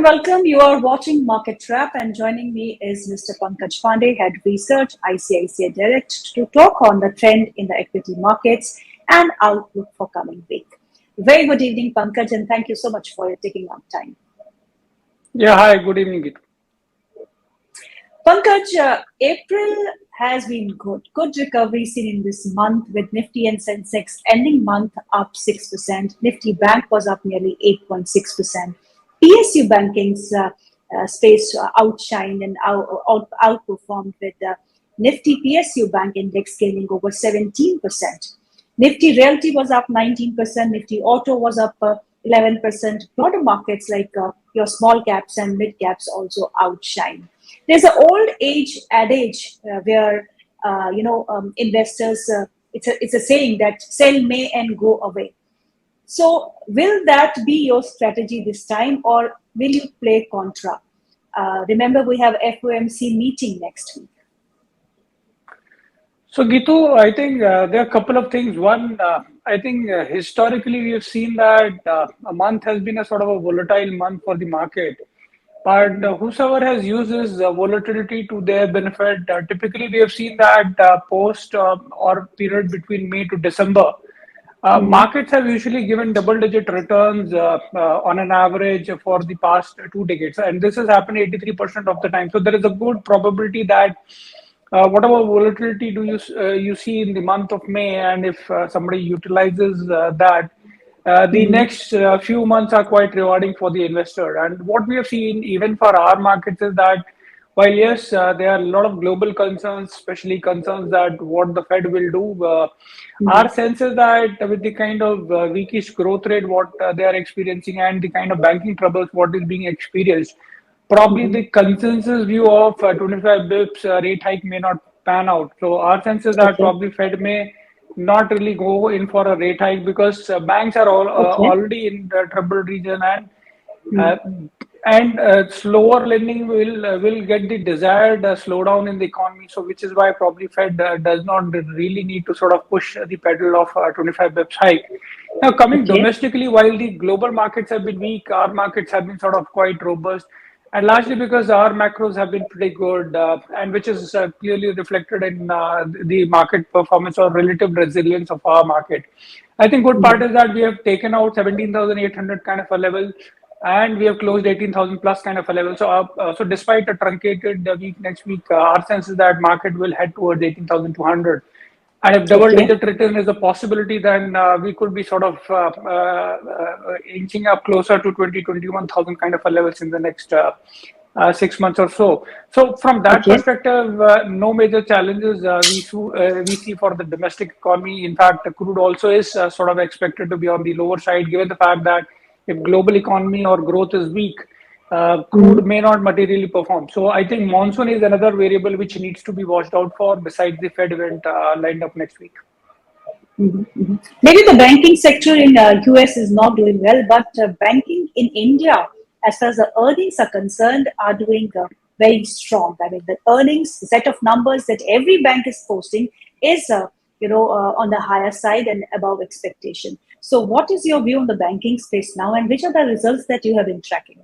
welcome. You are watching Market Trap, and joining me is Mr. Pankaj Pandey, Head Research, ICICIdirect, to talk on the trend in the equity markets and outlook for coming week. Very good evening, Pankaj, and thank you so much for taking up time. Yeah, hi, good evening, Gitu. Pankaj, April has been good. Good recovery seen in this month with Nifty and Sensex ending month up 6%. Nifty Bank was up nearly 8.6%. PSU banking's space outshined and outperformed with the Nifty PSU Bank Index gaining over 17%. Nifty Realty was up 19%. Nifty Auto was up 11%. Broader markets like your small caps and mid caps also outshine. There's an old age adage where investors. It's a saying that sell may and go away. So, will that be your strategy this time, or will you play contra? Remember, we have FOMC meeting next week. So, Gitu, I think there are a couple of things. One, I think historically we have seen that a month has been a sort of a volatile month for the market. But whosoever has used this volatility to their benefit, typically we have seen that post or period between May to December, markets have usually given double-digit returns on an average for the past 2 decades, and this has happened 83% of the time. So there is a good probability that whatever volatility do you see in the month of May, and if somebody utilizes that, the next few months are quite rewarding for the investor. And what we have seen even for our markets is that while yes, there are a lot of global concerns, especially concerns that what the Fed will do, our sense is that with the kind of weakish growth rate what they are experiencing and the kind of banking troubles what is being experienced, probably the consensus view of 25 bips rate hike may not pan out. So our sense is that probably Fed may not really go in for a rate hike because banks are already in the trouble region, and slower lending will get the desired slowdown in the economy. So which is why probably Fed does not really need to sort of push the pedal of 25 bips hike. Now coming domestically, while the global markets have been weak, our markets have been sort of quite robust. And largely because our macros have been pretty good, and which is clearly reflected in the market performance or relative resilience of our market. I think good part is that we have taken out 17,800 kind of a level, and we have closed 18,000 plus kind of a level. So despite a truncated week next week, our sense is that market will head towards 18,200. And if double-digit return is a possibility, then we could be sort of inching up closer to 21,000 kind of a levels in the next 6 months or so. So from that perspective, no major challenges we see for the domestic economy. In fact, crude also is sort of expected to be on the lower side, given the fact that if global economy or growth is weak, crude may not materially perform. So I think monsoon is another variable which needs to be watched out for besides the Fed event lined up next week. Maybe the banking sector in US is not doing well, but banking in India, as far as the earnings are concerned, are doing very strong. I mean, the earnings set of numbers that every bank is posting is on the higher side and above expectation. So what is your view on the banking space now, and which are the results that you have been tracking?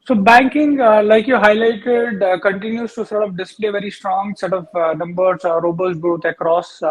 So banking, like you highlighted, continues to sort of display very strong set of numbers, robust growth across,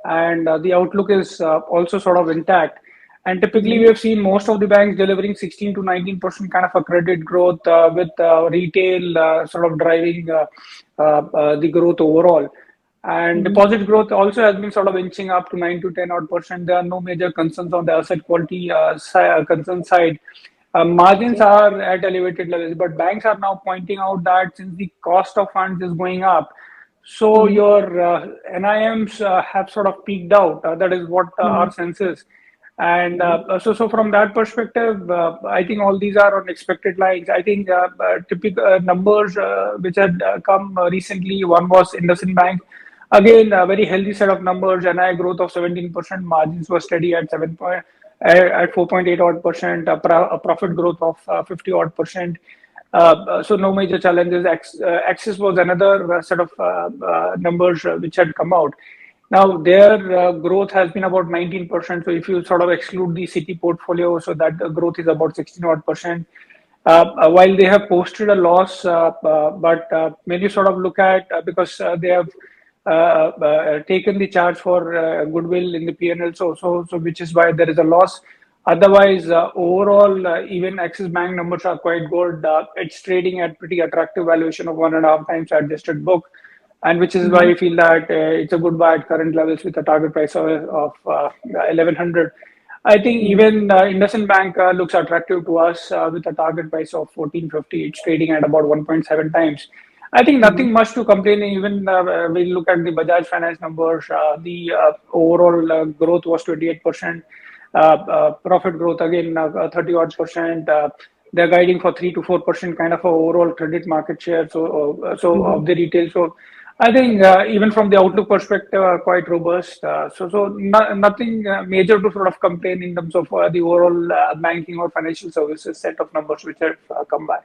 and the outlook is also sort of intact. And typically, we have seen most of the banks delivering 16 to 19% kind of a credit growth, with retail sort of driving the growth overall. And deposit growth also has been sort of inching up to 9 to 10 odd percent. There are no major concerns on the asset quality concern side. Margins are at elevated levels, but banks are now pointing out that since the cost of funds is going up, so your NIMs have sort of peaked out. That is what our sense is. And so from that perspective, I think all these are on expected lines. I think typical numbers which had come recently, one was IndusInd Bank. Again, a very healthy set of numbers, NII growth of 17%, margins were steady at 4.8 odd percent, a profit growth of 50 odd percent. So no major challenges. Axis was another set of numbers which had come out. Now, their growth has been about 19%. So if you sort of exclude the city portfolio, so that growth is about 16 odd percent. While they have posted a loss, but when you sort of look at, because they have taken the charge for goodwill in the P&L, so which is why there is a loss. Otherwise, overall, even Axis Bank numbers are quite good. It's trading at pretty attractive valuation of 1.5 times adjusted book, and which is why Mm-hmm. we feel that it's a good buy at current levels with a target price of 1100. I think even IndusInd Bank looks attractive to us with a target price of 1450. It's trading at about 1.7 times. I think Mm-hmm. nothing much to complain. Even we look at the Bajaj Finance numbers, the overall growth was 28%. Profit growth again 30 odd percent. They're guiding for 3 to 4% kind of a overall credit market share. So Mm-hmm. of the retail. So I think even from the outlook perspective, quite robust. Nothing major to sort of complain in terms of the overall banking or financial services set of numbers which have come by.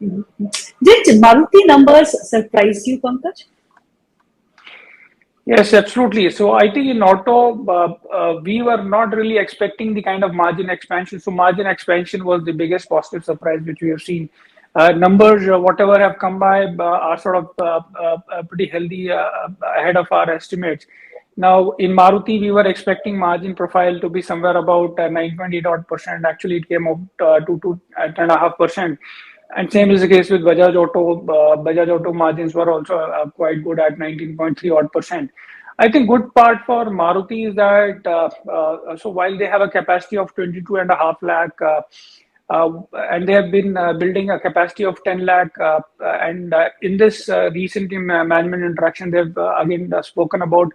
Mm-hmm. Did Maruti numbers surprise you, Pankaj? Yes, absolutely. So I think in auto, we were not really expecting the kind of margin expansion. So margin expansion was the biggest positive surprise which we have seen. Numbers, whatever have come by, are sort of pretty healthy, ahead of our estimates. Now, in Maruti, we were expecting margin profile to be somewhere about 9.8 odd percent. Actually, it came up to 10.5%. And same is the case with Bajaj Auto. Bajaj Auto margins were also quite good at 19.3 odd percent. I think good part for Maruti is that so while they have a capacity of 22 and a half lakh, and they have been building a capacity of 10 lakh, and in this recent management interaction, they've again spoken about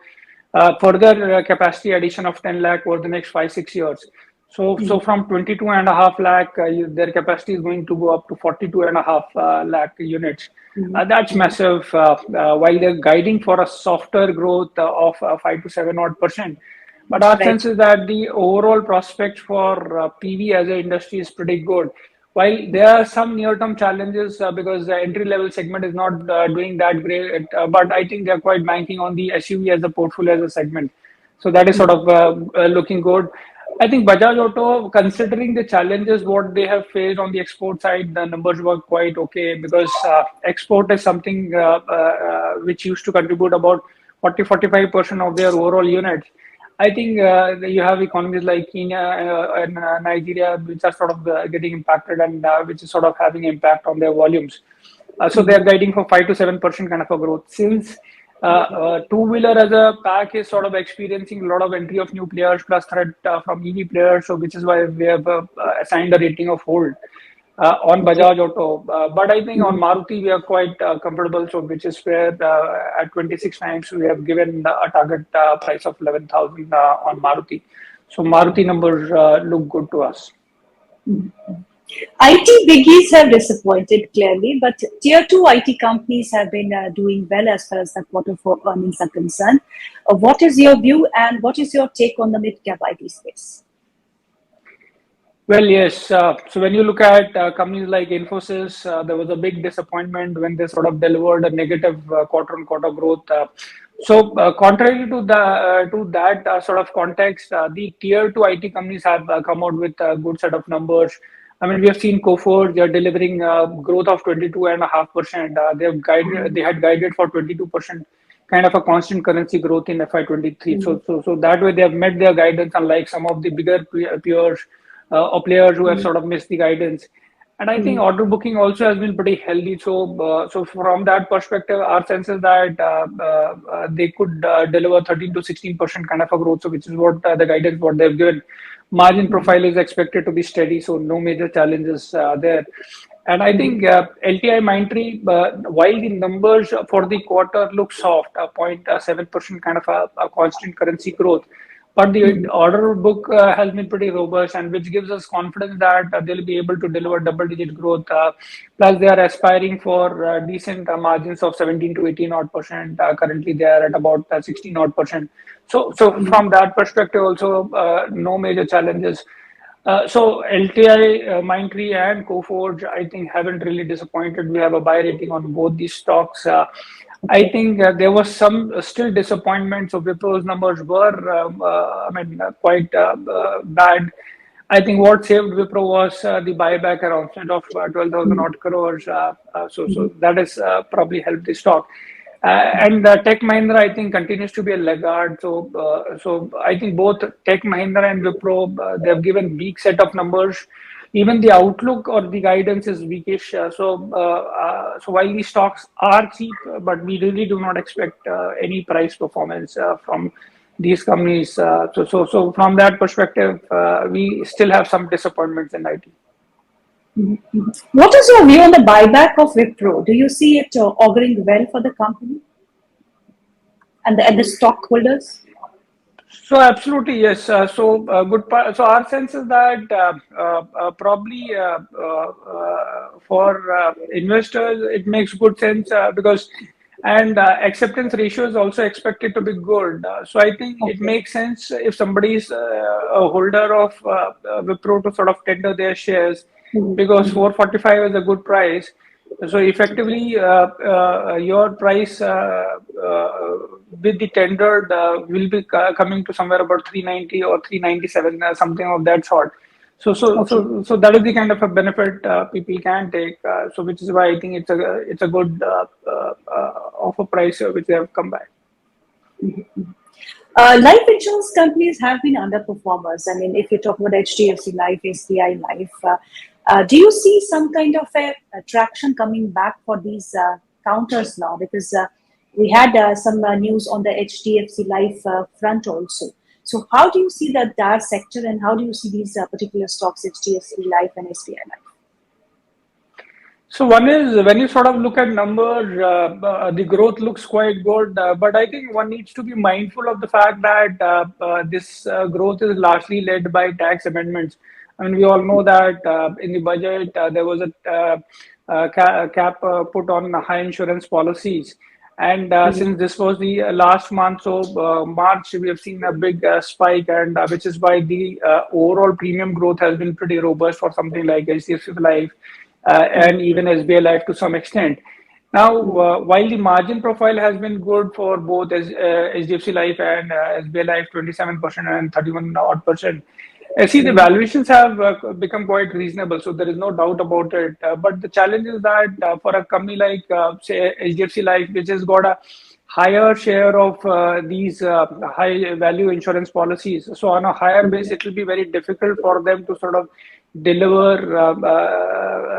further capacity addition of 10 lakh over the next 5 6 years. So from 22 and a half lakh, their capacity is going to go up to 42 and a half lakh units. That's Mm-hmm. massive. While they're guiding for a softer growth of 5 to 7 odd percent, but our sense Right. is that the overall prospects for PV as an industry is pretty good. While there are some near-term challenges because the entry-level segment is not doing that great, but I think they're quite banking on the SUV as a portfolio as a segment. So that is sort of looking good. I think Bajaj Auto, considering the challenges what they have faced on the export side, the numbers were quite okay because export is something which used to contribute about 40 45% of their overall units. I think you have economies like Kenya and Nigeria, which are sort of getting impacted and which is sort of having impact on their volumes. So they are guiding for 5 to 7% kind of a growth. Since two-wheeler as a pack is sort of experiencing a lot of entry of new players plus threat from EV players, so which is why we have assigned a rating of hold on Okay. Bajaj Auto. But I think on Maruti we are quite comfortable, so which is where at 26 times we have given a target price of 11,000 on Maruti. So Maruti numbers look good to us. IT biggies have disappointed clearly, but tier two IT companies have been doing well as far as the quarter four earnings are concerned. What is your view and what is your take on the mid cap IT space? Well, yes. So when you look at companies like Infosys, there was a big disappointment when they sort of delivered a negative quarter-on-quarter growth. Contrary to the to that sort of context, the tier two IT companies have come out with a good set of numbers. I mean, we have seen Coforge, they're delivering growth of 22.5%. They had guided for 22% kind of a constant currency growth in FY23. Mm-hmm. So that way they have met their guidance, unlike some of the bigger peers or players who have sort of missed the guidance. And I think Mm-hmm. order booking also has been pretty healthy. So from that perspective, our sense is that they could deliver 13 to 16% kind of a growth. So which is what the guidance what they've given. Margin profile is expected to be steady, so no major challenges there. And I think LTI Mindtree, while the numbers for the quarter look soft, 0.7% kind of a constant currency growth, but the order book has been pretty robust, and which gives us confidence that they'll be able to deliver double-digit growth. Plus, they are aspiring for decent margins of 17 to 18 odd percent. Currently, they are at about 16 odd percent. So from that perspective, also no major challenges. So LTI, Mindtree, and Coforge, I think haven't really disappointed. We have a buy rating on both these stocks. I think there was some still disappointment. So Wipro's numbers were, quite bad. I think what saved Wipro was the buyback announcement of 12,000 odd crores. So that has probably helped the stock. And Tech Mahindra, I think, continues to be a laggard. So I think both Tech Mahindra and Wipro, they have given weak set of numbers. Even the outlook or the guidance is weakish. So while these stocks are cheap, but we really do not expect any price performance from these companies. So from that perspective, we still have some disappointments in IT. What is your view on the buyback of Wipro? Do you see it auguring well for the company and the stockholders? So absolutely yes. So our sense is that probably for investors it makes good sense because and acceptance ratio is also expected to be good. So I think it Okay. makes sense if somebody is a holder of Wipro to sort of tender their shares because 445 is a good price. So effectively, your price with the tendered will be coming to somewhere about 390 or 397, something of that sort. Okay. So that is the kind of a benefit people can take. So which is why I think it's a good offer price which they have come by. Life insurance companies have been underperformers. I mean, if you talk about HDFC Life, SBI Life, do you see some kind of a traction coming back for these counters now? Because we had some news on the HDFC Life front also. So, how do you see that sector, and how do you see these particular stocks, HDFC Life and SBI Life? So one is when you sort of look at numbers, the growth looks quite good, but I think one needs to be mindful of the fact that this growth is largely led by tax amendments. I mean, we all know that in the budget there was a cap put on high insurance policies. And since this was the last month, so March, we have seen a big spike, and which is why the overall premium growth has been pretty robust for something like HDFC Life and even SBI Life to some extent. Now, while the margin profile has been good for both HDFC Life and SBI Life, 27% and 31 odd percent. See, the valuations have become quite reasonable, so there is no doubt about it. But the challenge is that for a company like, say, HDFC Life, which has got a higher share of these high value insurance policies, so on a higher base, it will be very difficult for them to sort of deliver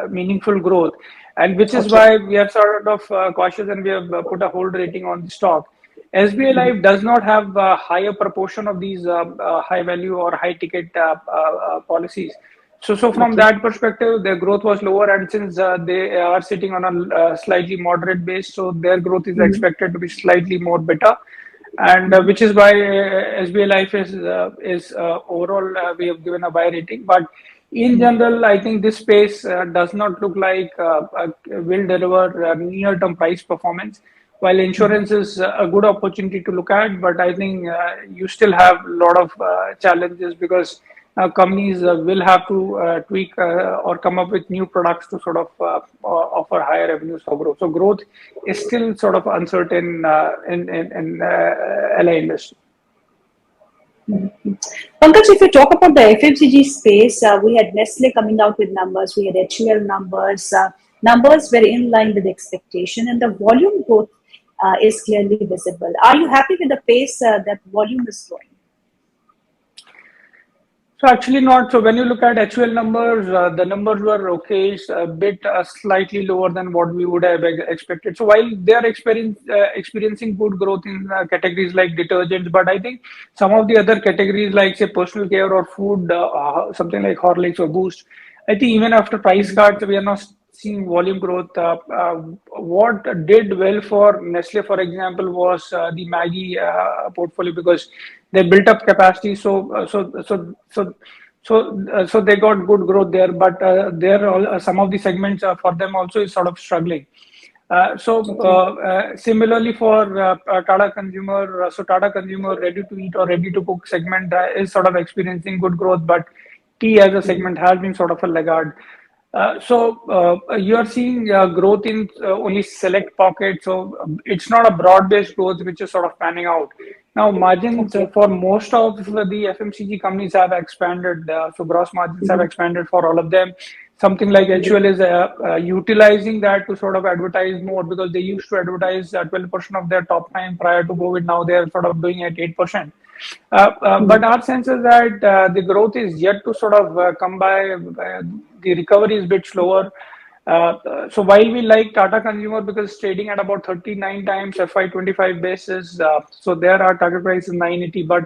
meaningful growth. And which is Okay. why we are sort of cautious and we have put a hold rating on the stock. SBI Life does not have a higher proportion of these high value or high ticket policies. So from Okay. that perspective, their growth was lower, and since they are sitting on a slightly moderate base, so their growth is expected to be slightly more better, and which is why SBI Life is overall we have given a buy rating. But in general, I think this space does not look like will deliver near-term price performance. While insurance is a good opportunity to look at, but I think you still have a lot of challenges because companies will have to tweak or come up with new products to sort of offer higher revenues for growth. So growth is still sort of uncertain in LA industry. Pankaj, if you talk about the FMCG space, we had Nestle coming out with numbers, we had HUL numbers. Numbers were in line with expectation, and the volume growth is clearly visible. Are you happy with the pace that volume is growing? So actually not. So when you look at HUL numbers, the numbers were okay, a bit slightly lower than what we would have expected. So while they are experiencing good growth in categories like detergents, but I think some of the other categories like say personal care or food, something like Horlicks or Boost, I think even after price cuts, we are not seeing volume growth. What did well for Nestle, for example, was the Maggie portfolio because they built up capacity. So they got good growth there, but there some of the segments for them also is sort of struggling. Okay. Similarly for Tata Consumer, so Tata Consumer ready to eat or ready to cook segment is sort of experiencing good growth, but tea as a segment has been sort of a laggard. You are seeing growth in only select pockets, so it's not a broad-based growth which is sort of panning out. Now, margins Okay. for most of the FMCG companies have expanded, so gross margins have Mhm. expanded for all of them. Something like HUL is utilizing that to sort of advertise more because they used to advertise 12% of their top line prior to COVID. Now they are sort of doing it 8%. But Mhm. our sense is that the growth is yet to sort of come by. The recovery is a bit slower. So while we like Tata Consumer because it's trading at about 39 times FY25 basis, so there our target price is 980. But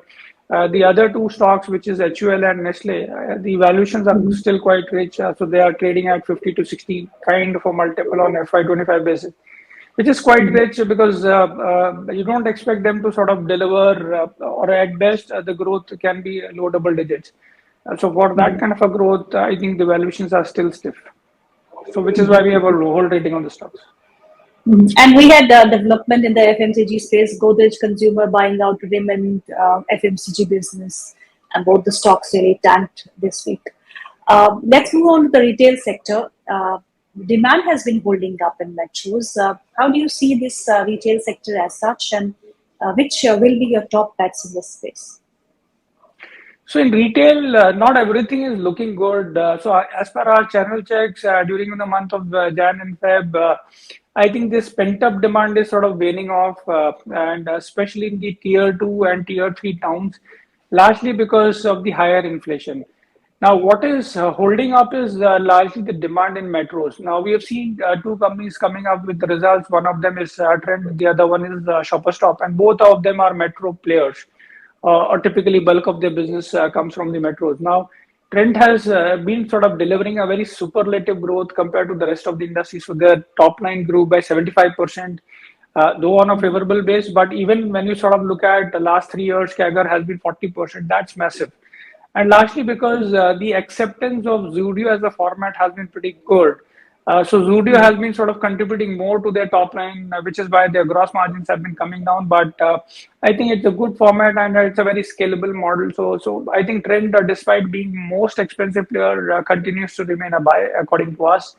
the other two stocks, which is HUL and Nestle, the valuations are Mhm. still quite rich. So they are trading at 50 to 60 kind of a multiple on FY25 basis, which is quite Mhm. rich because you don't expect them to sort of deliver, or at best, the growth can be low double digits. So for that Mhm. kind of a growth, I think the valuations are still stiff. So which is why Mhm. we have a low rating on the stocks. Mhm. And we had development in the FMCG space, Godrej Consumer buying out Raymond FMCG business, and both the stocks really tanked this week. Let's move on to the retail sector. Demand has been holding up in metros. How do you see this retail sector as such, and which will be your top bets in this space? So in retail, not everything is looking good. As per our channel checks during the month of Jan and Feb, I think this pent-up demand is sort of waning off, and especially in the tier two and tier three towns, largely because of the higher inflation. Now, what is holding up is largely the demand in metros. Now, we have seen two companies coming up with the results. One of them is Trend, the other one is Shopper Stop, and both of them are metro players, or typically bulk of their business comes from the metros. Now, Trent has been sort of delivering a very superlative growth compared to the rest of the industry. So their top line grew by 75%, though on a favorable base. But even when you sort of look at the last 3 years, CAGR has been 40%. That's massive. And largely because the acceptance of Zudio as a format has been pretty good. So Zudio has been sort of contributing more to their top line, which is why their gross margins have been coming down. But I think it's a good format and it's a very scalable model. So I think Trend, despite being most expensive player, continues to remain a buy according to us.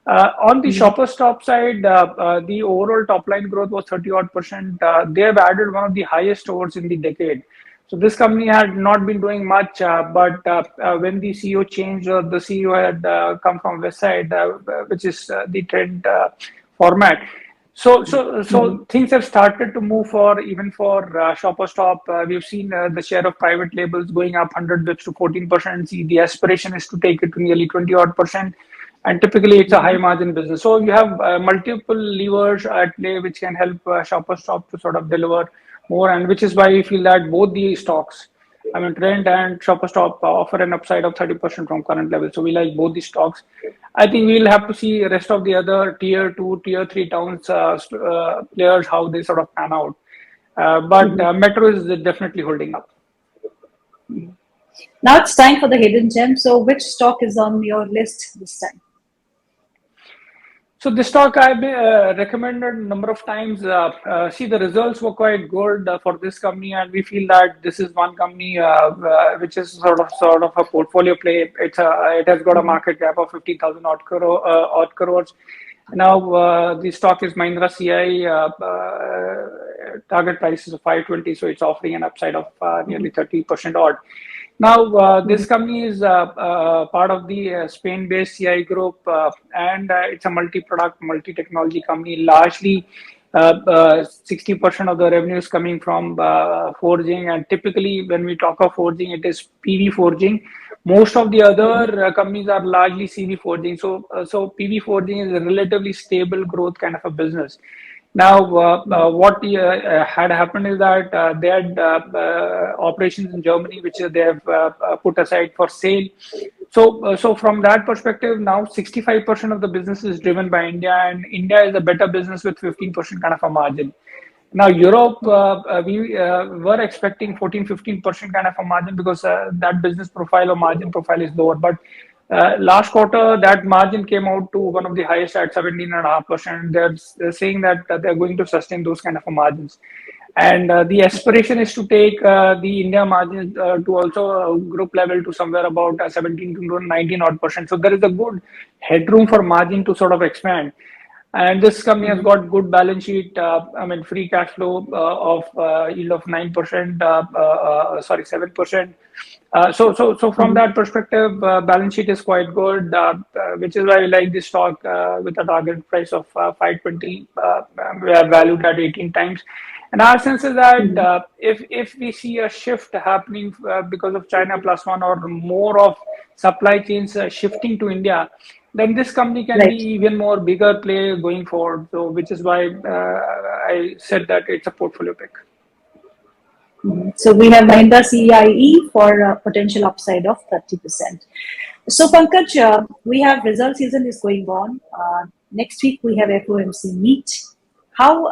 On the Mhm. Shopper Stop side, the overall top line growth was 30 odd percent. They have added one of the highest stores in the decade. So this company had not been doing much, but when the CEO changed, the CEO had come from West Side, which is the Trend format. So Mhm. things have started to move for even for Shopper Stop. We've seen the share of private labels going up 100 bips to 14%. See, the aspiration is to take it to nearly 20 odd percent. And typically, it's a high Mhm. margin business. So you have multiple levers at play which can help Shopper Stop to sort of deliver more, and which is why we feel that both the stocks, I mean, Trend and Shopper Stop, offer an upside of 30% from current level. So we like both the stocks. I think we'll have to see the rest of the other tier two, tier three towns players how they sort of pan out. But Mhm. Metro is definitely holding up. Now it's time for the hidden gem. So, which stock is on your list this time? So this stock I've been, recommended a number of times. See, the results were quite good for this company, and we feel that this is one company which is sort of a portfolio play. It has got a Mhm. market cap of 50,000 odd crores. Now the stock is Mahindra CI. Target price is 520, so it's offering an upside of nearly Mhm. 30% odd. Now, this Mhm. company is part of the Spain-based CI group, and it's a multi-product, multi-technology company. Largely, 60% of the revenue is coming from forging, and typically, when we talk of forging, it is PV forging. Most of the Mhm. other companies are largely CV forging. So PV forging is a relatively stable growth kind of a business. Now, what had happened is that they had operations in Germany, which they have put aside for sale. So from that perspective, now 65% of the business is driven by India, and India is a better business with 15% kind of a margin. Now, Europe, we were expecting 14-15% kind of a margin because that business profile or margin profile is lower. But last quarter, that margin came out to one of the highest at 17.5%. They're saying that they're going to sustain those kind of margins. And the aspiration is to take the India margin to also group level to somewhere about 17 to 19 odd percent. So there is a good headroom for margin to sort of expand. And this company has got good balance sheet. I mean, free cash flow of yield of 9%, 7%. So from that perspective, balance sheet is quite good, which is why we like this stock with a target price of 520. We are valued at 18 times. And our sense is that if we see a shift happening because of China plus one or more of supply chains shifting to India, then this company can be Right. even more bigger play going forward. So which is why I said that it's a portfolio pick. So we have Mahindra CIE for a potential upside of 30%. So Pankaj, we have result season is going on. Next week we have FOMC meet. How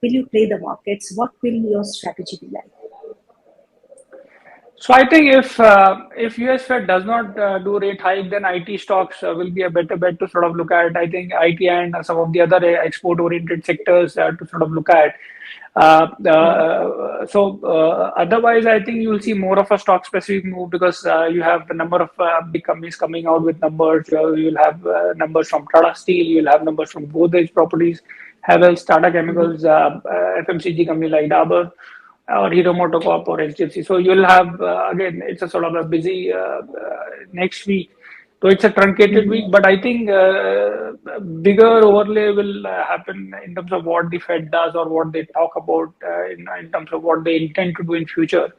will you play the markets? What will your strategy be like? So I think if US Fed does not do rate hike, then IT stocks will be a better bet to sort of look at. I think IT and some of the other export-oriented sectors to sort of look at. Otherwise, I think you will see more of a stock-specific move because you have a number of big companies coming out with numbers. You will have numbers from Tata Steel. You will have numbers from Godrej Properties, Havells, Tata Chemicals, FMCG company like Dabur, or Hero MotoCorp or HDFC. So you'll have, again, it's a sort of a busy next week. So it's a truncated week, but I think bigger overlay will happen in terms of what the Fed does or what they talk about in terms of what they intend to do in future.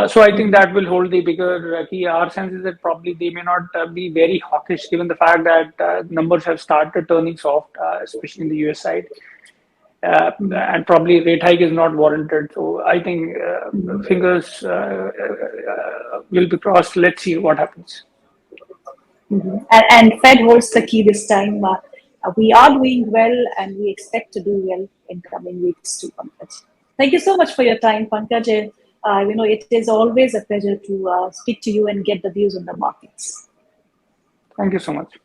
So I think that will hold the bigger key. Our sense is that probably they may not be very hawkish given the fact that numbers have started turning soft, especially in the US side. And probably rate hike is not warranted. So I think fingers will be crossed. Let's see what happens. And Fed holds the key this time. We are doing well and we expect to do well in coming weeks too, Pankaj. Thank you so much for your time, Pankaj. It is always a pleasure to speak to you and get the views on the markets. Thank you so much.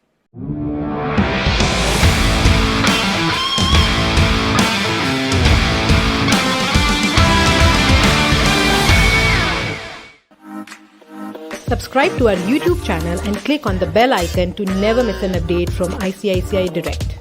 Subscribe to our YouTube channel and click on the bell icon to never miss an update from ICICI Direct.